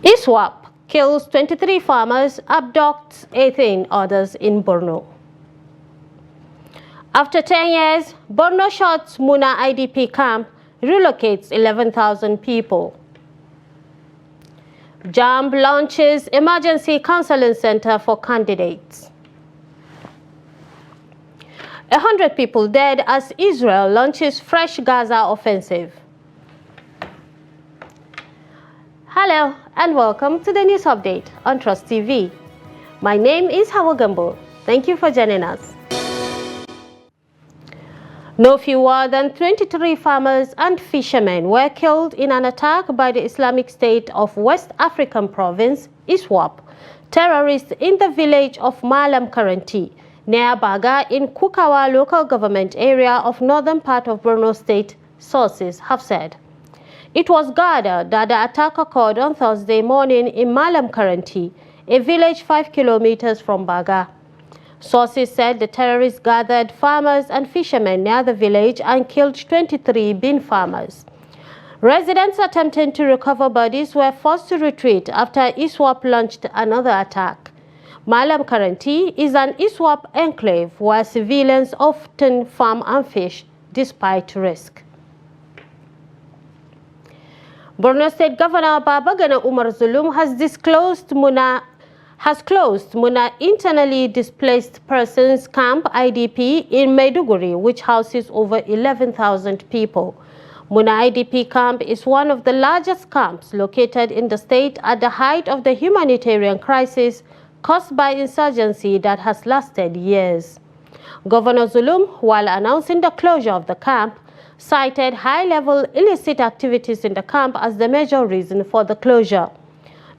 ISWAP kills 23 farmers, abducts 18 others in Borno. After 10 years, Borno shuts Muna IDP camp, relocates 11,000 people. JAMB launches emergency counseling center for candidates. 100 people dead as Israel launches fresh Gaza offensive. Hello and welcome to the news update on Trust TV. My name is Hawa Gambo. Thank you for joining us. No fewer than 23 farmers and fishermen were killed in an attack by the Islamic State of West African Province, ISWAP, terrorists in the village of Malam Karanti, near Baga in Kukawa local government area of northern part of Borno State, sources have said. It was gathered that the attack occurred on Thursday morning in Malam Karanti, a village 5 kilometers from Baga. Sources said the terrorists gathered farmers and fishermen near the village and killed 23 bean farmers. Residents attempting to recover bodies were forced to retreat after ISWAP launched another attack. Malam Karanti is an ISWAP enclave where civilians often farm and fish despite risk. Borno State Governor Babagana Umar Zulum has closed Muna internally displaced persons camp IDP in Maiduguri, which houses over 11,000 people. Muna IDP camp is one of the largest camps located in the state at the height of the humanitarian crisis caused by insurgency that has lasted years. Governor Zulum, while announcing the closure of the camp, cited high-level illicit activities in the camp as the major reason for the closure.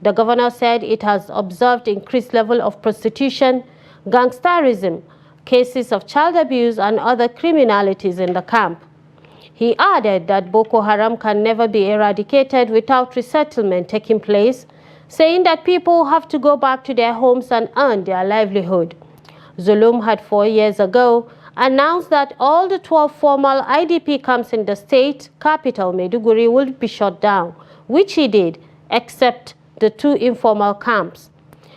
The governor said it has observed increased level of prostitution, gangsterism, cases of child abuse and other criminalities in the camp. He added that Boko Haram can never be eradicated without resettlement taking place, saying that people have to go back to their homes and earn their livelihood. Zulum had 4 years ago announced that all the 12 formal IDP camps in the state capital, Maiduguri, would be shut down, which he did, except the 2 informal camps.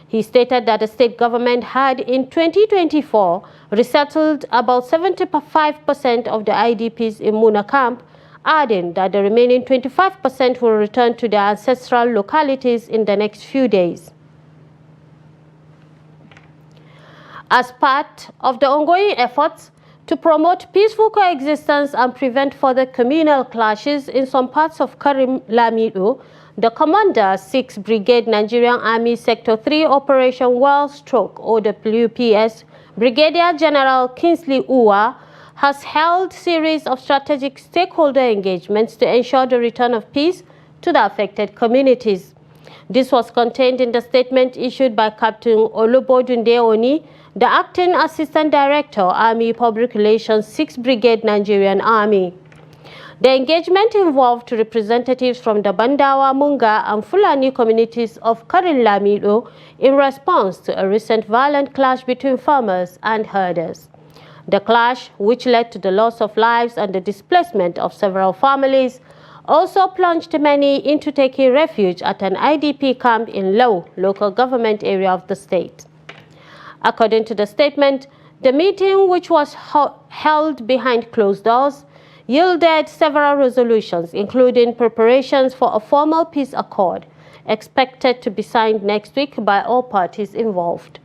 He stated that the state government had in 2024 resettled about 75% of the IDPs in Muna camp, adding that the remaining 25% will return to their ancestral localities in the next few days. As part of the ongoing efforts to promote peaceful coexistence and prevent further communal clashes in some parts of Karim Lamido, the Commander 6th Brigade Nigerian Army Sector 3 Operation Well/OWPS Brigadier General Kingsley Uwa has held series of strategic stakeholder engagements to ensure the return of peace to the affected communities. This was contained in the statement issued by Captain Olubodunde Oni, the Acting Assistant Director, Army Public Relations 6th Brigade Nigerian Army. The engagement involved representatives from the Bandawa, Munga and Fulani communities of Karin Lamido in response to a recent violent clash between farmers and herders. The clash, which led to the loss of lives and the displacement of several families, also plunged many into taking refuge at an IDP camp in Low local government area of the state. According to the statement, the meeting, which was held behind closed doors, yielded several resolutions, including preparations for a formal peace accord, expected to be signed next week by all parties involved.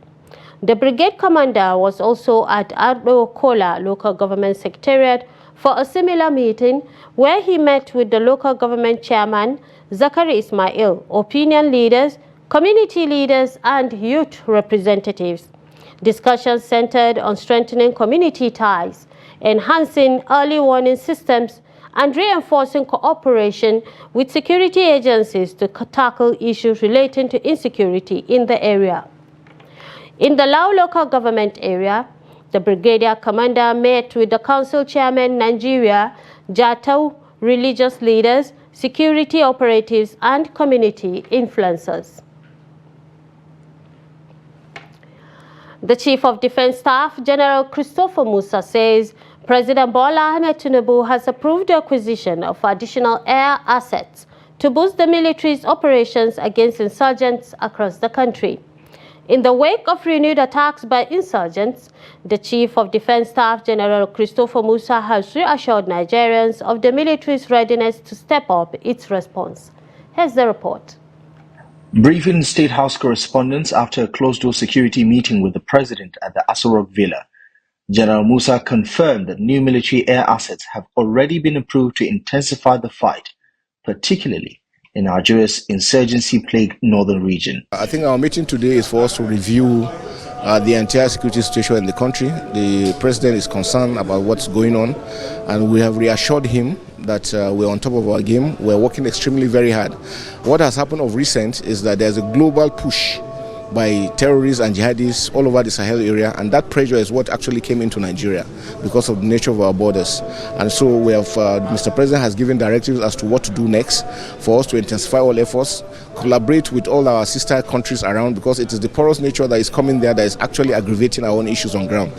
The brigade commander was also at Ardo Kola local government secretariat for a similar meeting where he met with the local government chairman, Zakari Ismail, opinion leaders, community leaders, and youth representatives. Discussions centered on strengthening community ties, enhancing early warning systems, and reinforcing cooperation with security agencies to tackle issues relating to insecurity in the area. In the Lao local government area, the brigadier commander met with the council chairman, Nigeria, Jatau, religious leaders, security operatives, and community influencers. The Chief of Defense Staff, General Christopher Musa, says President Bola Ahmed Tinubu has approved the acquisition of additional air assets to boost the military's operations against insurgents across the country. In the wake of renewed attacks by insurgents, the Chief of Defense Staff, General Christopher Musa, has reassured Nigerians of the military's readiness to step up its response. Here's the report. Briefing State House correspondents after a closed-door security meeting with the president at the ISWAP villa, General Musa confirmed that new military air assets have already been approved to intensify the fight, particularly in Nigeria's insurgency-plagued northern region. I think our meeting today is for us to review the entire security situation in the country. The president is concerned about what's going on, and we have reassured him that we're on top of our game. We're working extremely very hard. What has happened of recent is that there's a global push by terrorists and jihadists all over the Sahel area, and that pressure is what actually came into Nigeria because of the nature of our borders. And so we have, Mr. President has given directives as to what to do next for us to intensify all efforts, collaborate with all our sister countries around, because it is the porous nature that is coming there that is actually aggravating our own issues on ground.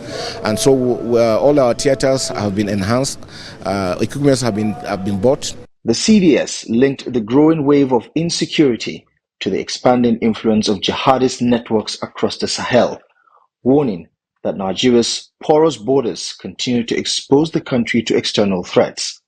And so all our theaters have been enhanced, equipments have been bought. The CDS linked the growing wave of insecurity to the expanding influence of jihadist networks across the Sahel, warning that Nigeria's porous borders continue to expose the country to external threats.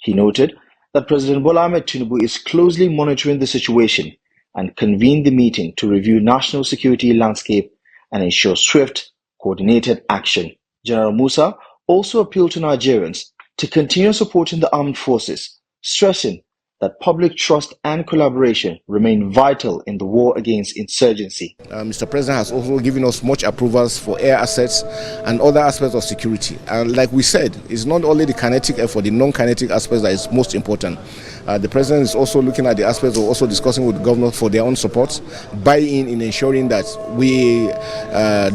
He noted that President Bola Ahmed Tinubu is closely monitoring the situation and convened the meeting to review national security landscape and ensure swift, coordinated action. General Musa also appealed to Nigerians to continue supporting the armed forces, stressing that public trust and collaboration remain vital in the war against insurgency. Mr. President has also given us much approvals for air assets and other aspects of security. And like we said, it's not only the kinetic effort, the non-kinetic aspects that is most important. The President is also looking at the aspects of also discussing with the government for their own support, buy-in in ensuring that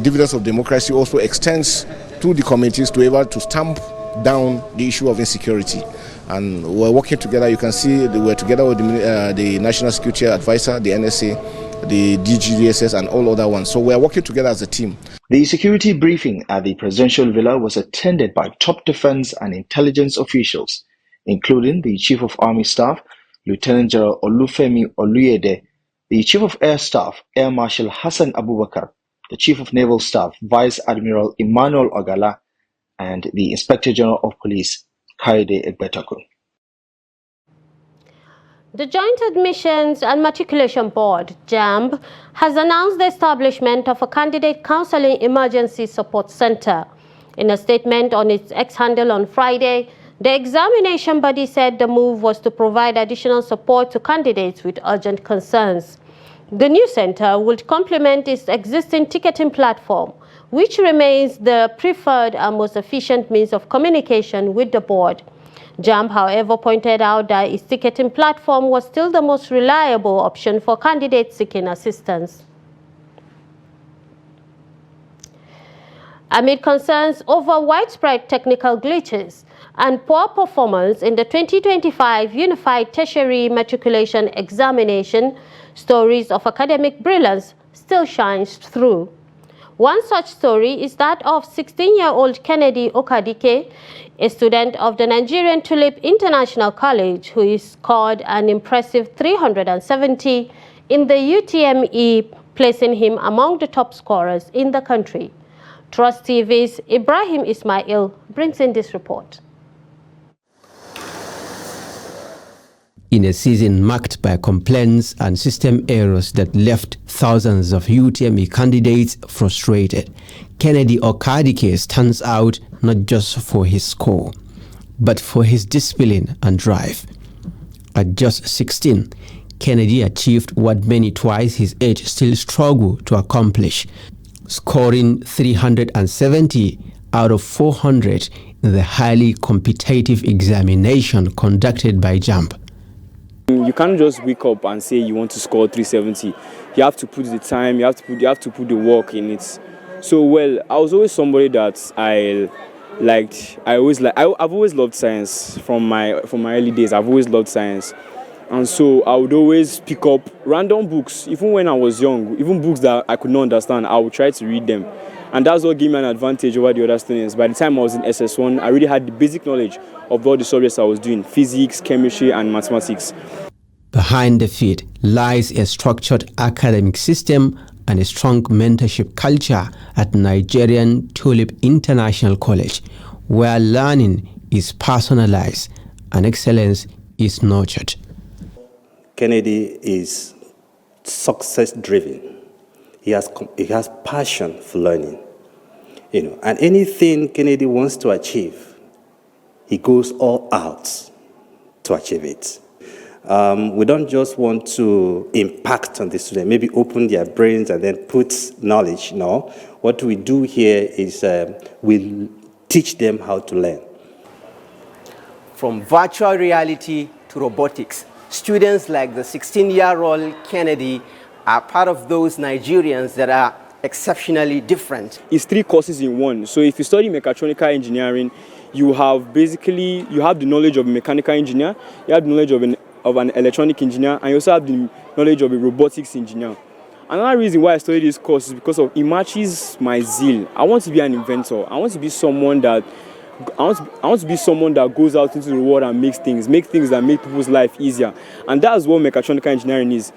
dividends of democracy also extends to the communities to be able to stamp down the issue of insecurity. And we're working together. You can see that we're together with the National Security Advisor, the NSA, the DGDSS, and all other ones. So we're working together as a team. The security briefing at the presidential villa was attended by top defense and intelligence officials, including the Chief of Army Staff, Lieutenant General Olufemi Oluyede, the Chief of Air Staff, Air Marshal Hassan Abubakar, the Chief of Naval Staff, Vice Admiral Emmanuel Ogala, and the Inspector General of Police, Kaide Egbetakun. The Joint Admissions and Matriculation Board, JAMB, has announced the establishment of a Candidate Counseling Emergency Support Center. In a statement on its X handle on Friday, the examination body said the move was to provide additional support to candidates with urgent concerns. The new center would complement its existing ticketing platform, which remains the preferred and most efficient means of communication with the board. JAMB, however, pointed out that its ticketing platform was still the most reliable option for candidates seeking assistance. Amid concerns over widespread technical glitches and poor performance in the 2025 Unified Tertiary Matriculation Examination, stories of academic brilliance still shines through. One such story is that of 16-year-old Kennedy Okadike, a student of the Nigerian Tulip International College, who scored an impressive 370 in the UTME, placing him among the top scorers in the country. Trust TV's Ibrahim Ismail brings in this report. In a season marked by complaints and system errors that left thousands of UTME candidates frustrated, Kennedy Okadike stands out not just for his score, but for his discipline and drive. At just 16, Kennedy achieved what many twice his age still struggle to accomplish, scoring 370 out of 400 in the highly competitive examination conducted by JAMB. You can't just wake up and say you want to score 370. You have to put the time, you have to put the work in it. So, well, I was always somebody that I've always loved science from my early days. I've always loved science. And so I would always pick up random books, even when I was young, even books that I could not understand, I would try to read them. And that's what gave me an advantage over the other students. By the time I was in SS1, I really had the basic knowledge of all the subjects I was doing, physics, chemistry, and mathematics. Behind the feat lies a structured academic system and a strong mentorship culture at Nigerian Tulip International College, where learning is personalized and excellence is nurtured. Kennedy is success-driven. He has passion for learning, and anything Kennedy wants to achieve, he goes all out to achieve it. We don't just want to impact on the student, maybe open their brains and then put knowledge. No, what we do here is we teach them how to learn. From virtual reality to robotics, students like the 16-year-old Kennedy are part of those Nigerians that are exceptionally different. It's 3 courses in one. So if you study mechatronical engineering, you have the knowledge of a mechanical engineer, you have the knowledge of an electronic engineer, and you also have the knowledge of a robotics engineer. Another reason why I studied this course is because it matches my zeal. I want to be an inventor. I want to be someone that goes out into the world and makes things that make people's life easier. And that's what mechatronical engineering is.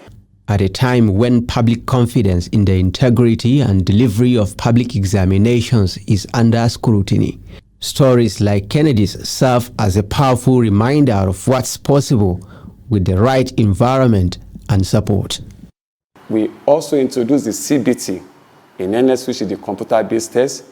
At a time when public confidence in the integrity and delivery of public examinations is under scrutiny, stories like Kennedy's serve as a powerful reminder of what's possible with the right environment and support. We also introduced the CBT in NS, which is the computer-based test,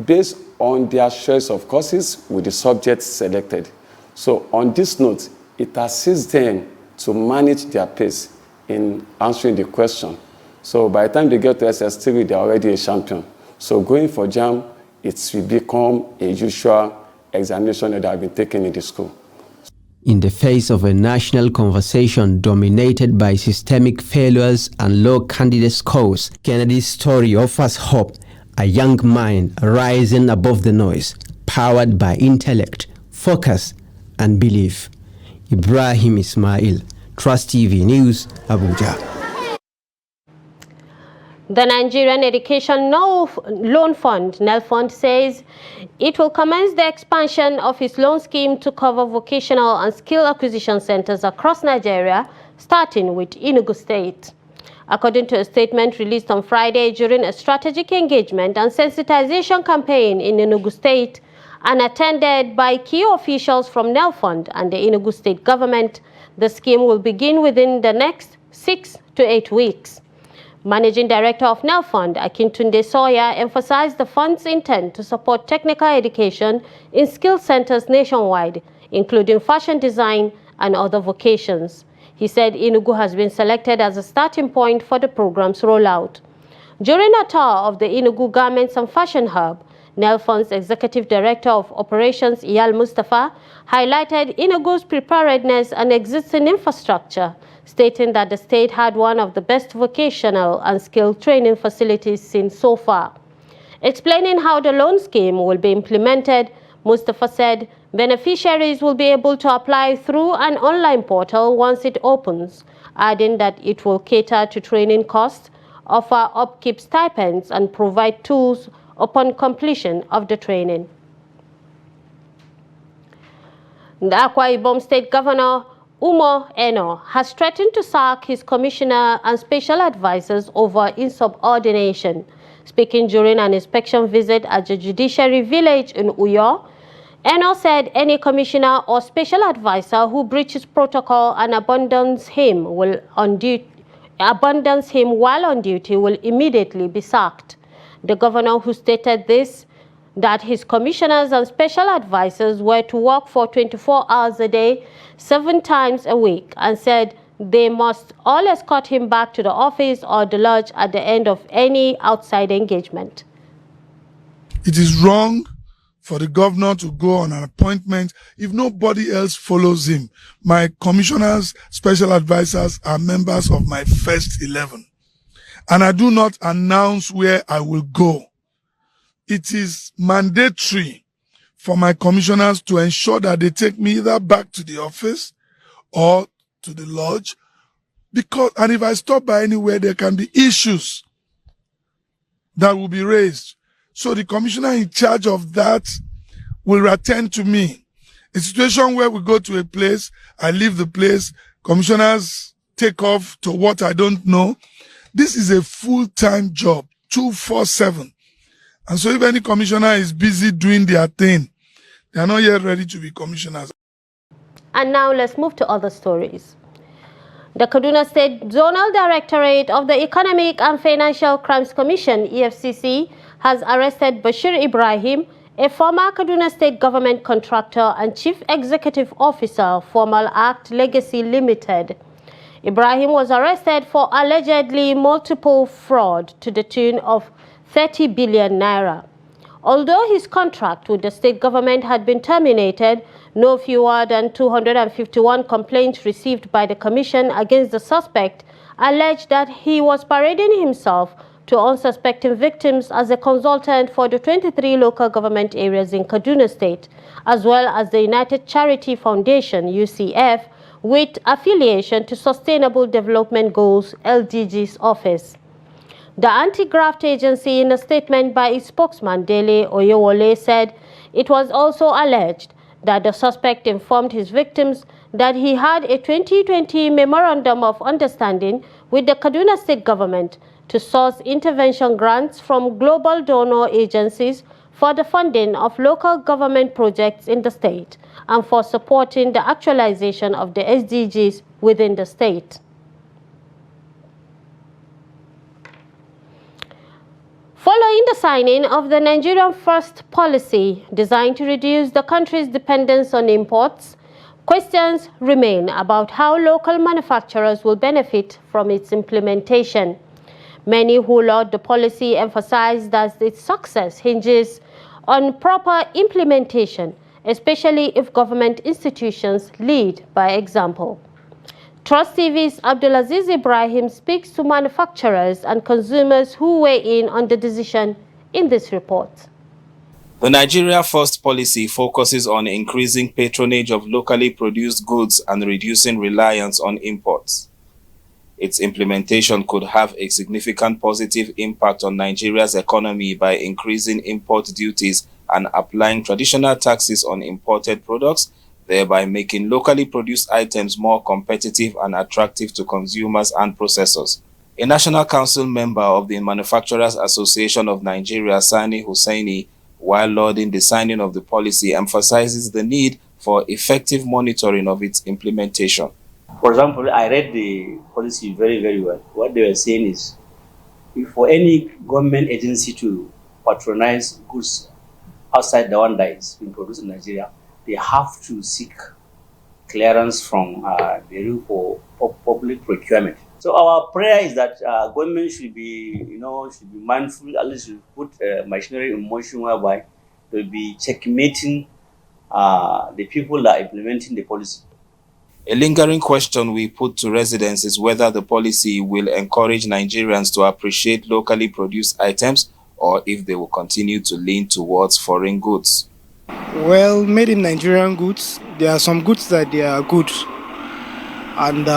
based on their choice of courses with the subjects selected. So on this note, it assists them to manage their pace in answering the question. So by the time they get to SS3, they're already a champion. So going for JAM, it will become a usual examination that have been taken in the school. In the face of a national conversation dominated by systemic failures and low candidate scores, Kennedy's story offers hope, a young mind rising above the noise, powered by intellect, focus, and belief. Ibrahim Ismail, Trust TV News, Abuja. The Nigerian Education Loan Fund, NEL Fund, says it will commence the expansion of its loan scheme to cover vocational and skill acquisition centers across Nigeria, starting with Enugu State. According to a statement released on Friday during a strategic engagement and sensitization campaign in Enugu State and attended by key officials from NEL Fund and the Enugu State government, the scheme will begin within the next 6 to 8 weeks. Managing Director of NEL Fund, Akintunde Sawyer, emphasized the fund's intent to support technical education in skill centers nationwide, including fashion design and other vocations. He said Enugu has been selected as a starting point for the program's rollout. During a tour of the Enugu Garments and Fashion Hub, NEL Fund's Executive Director of Operations, Iyal Mustafa, highlighted Enugu's preparedness and existing infrastructure, stating that the state had one of the best vocational and skill training facilities seen so far. Explaining how the loan scheme will be implemented, Mustafa said beneficiaries will be able to apply through an online portal once it opens, adding that it will cater to training costs, offer upkeep stipends, and provide tools upon completion of the training. The Akwa Ibom State Governor Umo Eno has threatened to sack his commissioner and special advisors over insubordination. Speaking during an inspection visit at the judiciary village in Uyo, Eno said any commissioner or special advisor who breaches protocol and abandons him while on duty will immediately be sacked. The governor, who stated that his commissioners and special advisors were to work for 24 hours a day, 7 times a week, and said they must all escort him back to the office or the lodge at the end of any outside engagement. It is wrong for the governor to go on an appointment if nobody else follows him. My commissioners, special advisors are members of my first 11. And I do not announce where I will go. It is mandatory for my commissioners to ensure that they take me either back to the office or to the lodge, and if I stop by anywhere, there can be issues that will be raised. So the commissioner in charge of that will attend to me. A situation where we go to a place, I leave the place, commissioners take off to what I don't know. This is a full-time job, 24/7. And so if any commissioner is busy doing their thing, they are not yet ready to be commissioners. And now let's move to other stories. The Kaduna State Zonal Directorate of the Economic and Financial Crimes Commission, EFCC, has arrested Bashir Ibrahim, a former Kaduna State government contractor and Chief Executive Officer, Formal Act Legacy Limited. Ibrahim was arrested for allegedly multiple fraud to the tune of 30 billion naira. Although his contract with the state government had been terminated, no fewer than 251 complaints received by the commission against the suspect alleged that he was parading himself to unsuspecting victims as a consultant for the 23 local government areas in Kaduna State, as well as the United Charity Foundation, UCF, with affiliation to Sustainable Development Goals, LDG's office. The anti-graft agency, in a statement by its spokesman, Dele Oyewole, said it was also alleged that the suspect informed his victims that he had a 2020 Memorandum of Understanding with the Kaduna State government to source intervention grants from global donor agencies for the funding of local government projects in the state and for supporting the actualization of the SDGs within the state. Following the signing of the Nigerian First policy designed to reduce the country's dependence on imports, questions remain about how local manufacturers will benefit from its implementation. Many who laud the policy emphasize that its success hinges on proper implementation, especially if government institutions lead by example. Trust TV's Abdulaziz Ibrahim speaks to manufacturers and consumers who weigh in on the decision in this report. The Nigeria First policy focuses on increasing patronage of locally produced goods and reducing reliance on imports. Its implementation could have a significant positive impact on Nigeria's economy by increasing import duties and applying traditional taxes on imported products, thereby making locally produced items more competitive and attractive to consumers and processors. A National Council member of the Manufacturers Association of Nigeria, Sani Hussaini, while lauding the signing of the policy, emphasizes the need for effective monitoring of its implementation. For example, I read the policy very, very well. What they were saying is, if for any government agency to patronize goods outside the one that is being produced in Nigeria, they have to seek clearance from the rule for public procurement. So our prayer is that government should be mindful, at least should put machinery in motion whereby they'll be checkmating the people that are implementing the policy. A lingering question we put to residents is whether the policy will encourage Nigerians to appreciate locally produced items or if they will continue to lean towards foreign goods. Well, made in Nigerian goods, there are some goods that they are good. And,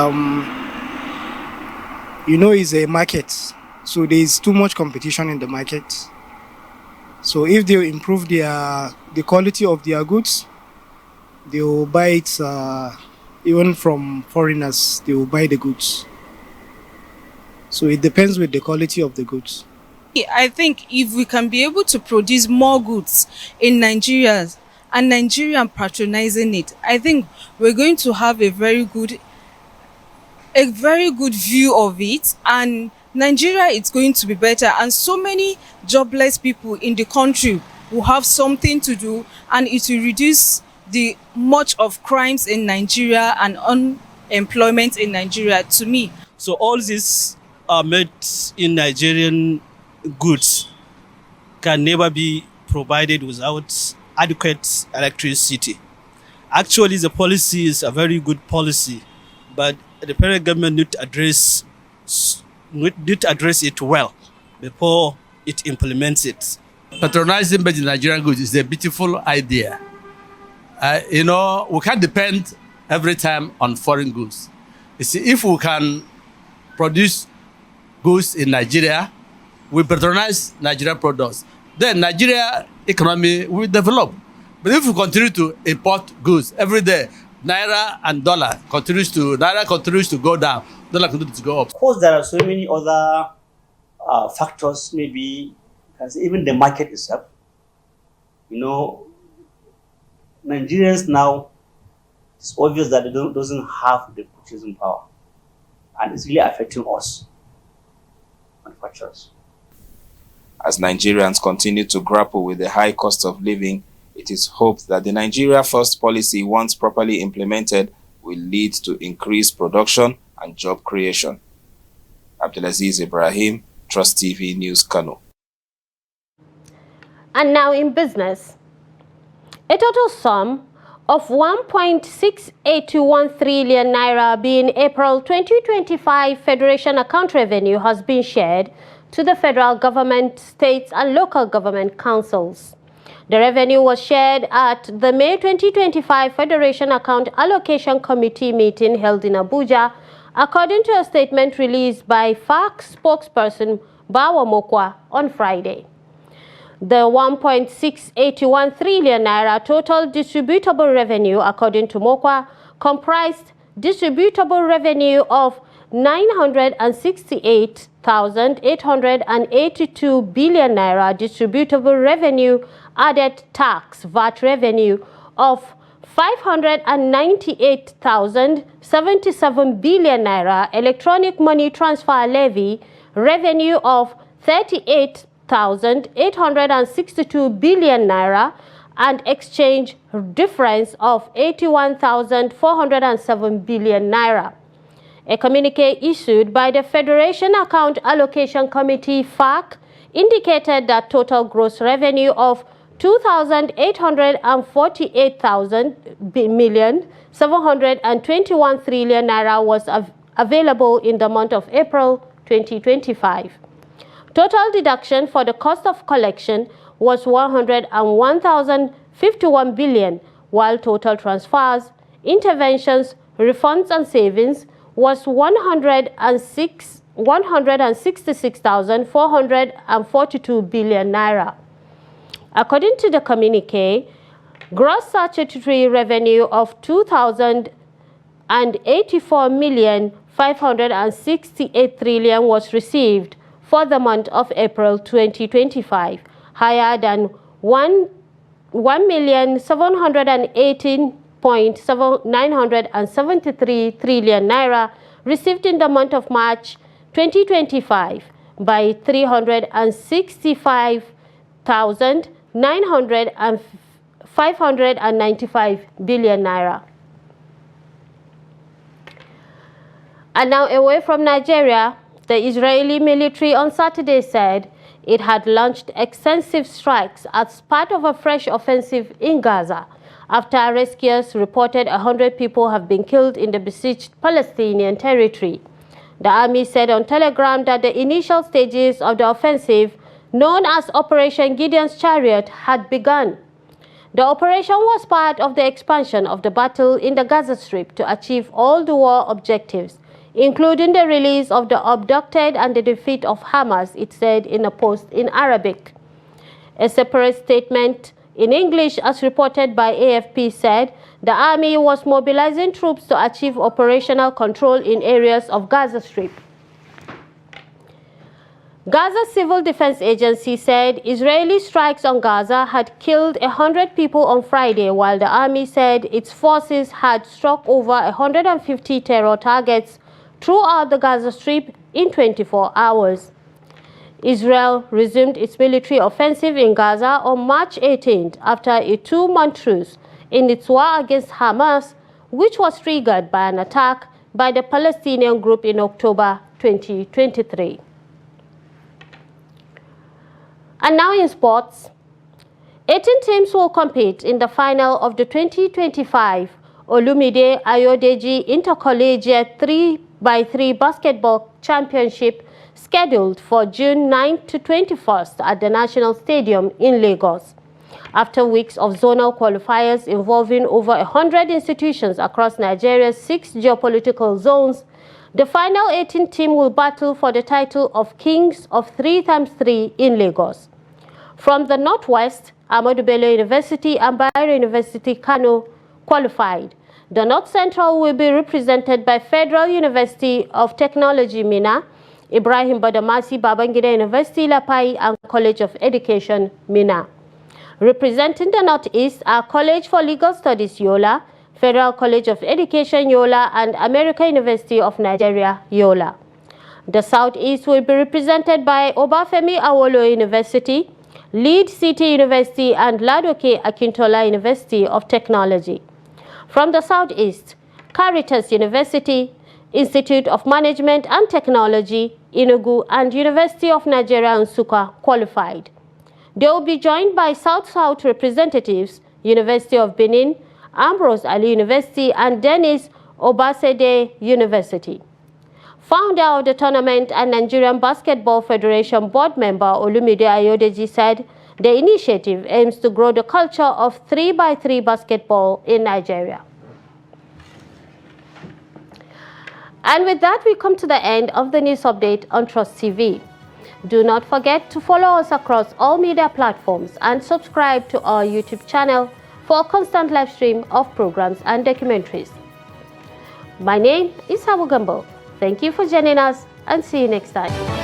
it's a market. So there is too much competition in the market. So if they improve the quality of their goods, they will buy it, even from foreigners, they will buy the goods. So it depends with the quality of the goods. I think if we can be able to produce more goods in Nigeria and Nigerian patronizing it, I think we're going to have a very good view of it, and Nigeria is going to be better, and so many jobless people in the country will have something to do, and it will reduce the much of crimes in Nigeria and unemployment in Nigeria, to me. So all these are made in Nigerian goods can never be provided without adequate electricity. Actually, the policy is a very good policy, but the federal government need to address it well before it implements it. Patronizing made in Nigerian goods is a beautiful idea. We can't depend every time on foreign goods. You see, if we can produce goods in Nigeria, we patronize Nigerian products, then Nigeria economy will develop. But if we continue to import goods every day, naira continues to go down, dollar continues to go up. Of course, there are so many other factors, maybe even the market itself. You know, Nigerians now, it's obvious that they doesn't have the purchasing power, and it's really affecting us, manufacturers. As Nigerians continue to grapple with the high cost of living, it is hoped that the Nigeria First policy, once properly implemented, will lead to increased production and job creation. Abdulaziz Ibrahim, Trust TV News, Kano. And now in business, a total sum of 1.6821 trillion naira, being April 2025 Federation account revenue, has been shared to the federal government, states and local government councils. The revenue was shared at the May 2025 Federation Account Allocation Committee meeting held in Abuja, according to a statement released by FAC spokesperson Bawa Mokwa on Friday. The 1.681 trillion naira total distributable revenue, according to Mokwa, comprised distributable revenue of 968,882 billion naira, distributable revenue added tax VAT revenue of 598,077 billion naira, electronic money transfer levy revenue of 38,862 billion naira, and exchange difference of 81,407 billion naira. A communique issued by the Federation Account Allocation Committee, FAC, indicated that total gross revenue of 2,848,721 trillion naira was available in the month of April 2025. Total deduction for the cost of collection was 101,051 billion, while total transfers, interventions, refunds and savings was 166,442 billion naira. According to the communique, gross statutory revenue of 2,084,568 trillion was received for the month of April 2025, higher than 1,718,973 trillion naira received in the month of March 2025 by 365,595 billion naira. And now away from Nigeria, the Israeli military on Saturday said it had launched extensive strikes as part of a fresh offensive in Gaza, after rescuers reported 100 people have been killed in the besieged Palestinian territory. The army said on Telegram that the initial stages of the offensive, known as Operation Gideon's Chariot, had begun. The operation was part of the expansion of the battle in the Gaza Strip to achieve all the war objectives, including the release of the abducted and the defeat of Hamas, it said in a post in Arabic. A separate statement in English, as reported by AFP, said the army was mobilizing troops to achieve operational control in areas of Gaza Strip. Gaza Civil Defense Agency said Israeli strikes on Gaza had killed 100 people on Friday, while the army said its forces had struck over 150 terror targets throughout the Gaza Strip in 24 hours. Israel resumed its military offensive in Gaza on March 18th after a 2-month truce in its war against Hamas, which was triggered by an attack by the Palestinian group in October 2023. And now in sports, 18 teams will compete in the final of the 2025 Olumide Ayodeji Intercollegiate 3x3 Basketball Championship, scheduled for June 9th to 21st at the National Stadium in Lagos. After weeks of zonal qualifiers involving over 100 institutions across Nigeria's 6 geopolitical zones, the final 18 team will battle for the title of Kings of 3x3 in Lagos. From the Northwest, Ahmadu Bello University and Bayero University Kano qualified. The North Central will be represented by Federal University of Technology, Minna, Ibrahim Badamasi Babangida University, Lapai, and College of Education, Minna. Representing the Northeast are College for Legal Studies, Yola, Federal College of Education, Yola, and American University of Nigeria, Yola. The Southeast will be represented by Obafemi Awolowo University, Lead City University, and Ladoke Akintola University of Technology. From the Southeast, Caritas University, Institute of Management and Technology, Enugu, and University of Nigeria, Nsukka qualified. They will be joined by South-South representatives, University of Benin, Ambrose Ali University, and Dennis Obasede University. Founder of the tournament and Nigerian Basketball Federation board member Olumide Ayodeji said the initiative aims to grow the culture of 3x3 basketball in Nigeria. And with that, we come to the end of the news update on Trust TV. Do not forget to follow us across all media platforms and subscribe to our YouTube channel for a constant live stream of programs and documentaries. My name is Habu Gambo. Thank you for joining us and see you next time.